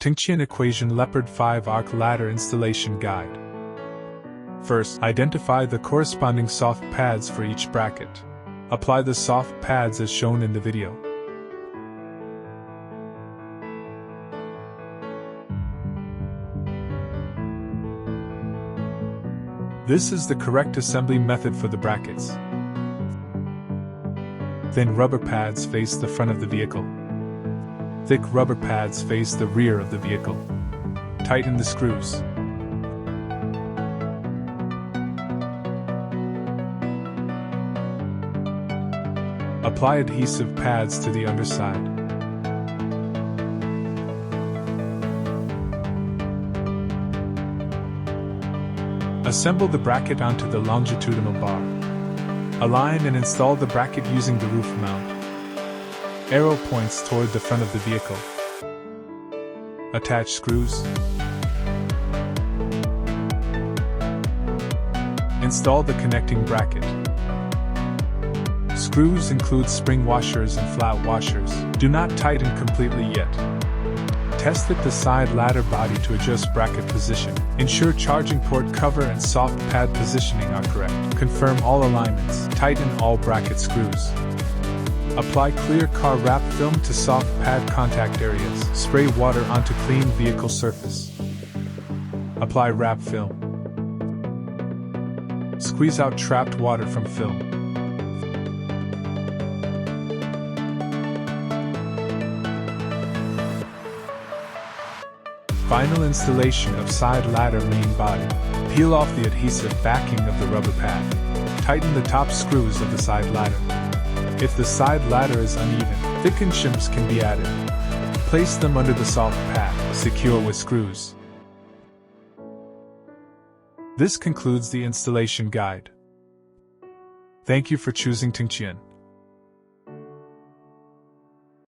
T2185 Equation Leopard 5 Arc Ladder Installation Guide. First, identify the corresponding soft pads for each bracket. Apply the soft pads as shown in the video. This is the correct assembly method for the brackets. Thin rubber pads face the front of the vehicle. Thick rubber pads face the rear of the vehicle. Tighten the screws. Apply adhesive pads to the underside. Assemble the bracket onto the longitudinal bar. Align and install the bracket using the roof mount. Arrow points toward the front of the vehicle. Attach screws. Install the connecting bracket. Screws include spring washers and flat washers. Do not tighten completely yet. Test with the side ladder body to adjust bracket position. Ensure charging port cover and soft pad positioning are correct. Confirm all alignments. Tighten all bracket screws. Apply clear car wrap film to soft pad contact areas. Spray water onto clean vehicle surface. Apply wrap film. Squeeze out trapped water from film. Final installation of side ladder main body. Peel off the adhesive backing of the rubber pad. Tighten the top screws of the side ladder. If the side ladder is uneven, thickened shims can be added. Place them under the soft pad, secure with screws. This concludes the installation guide. Thank you for choosing T2185.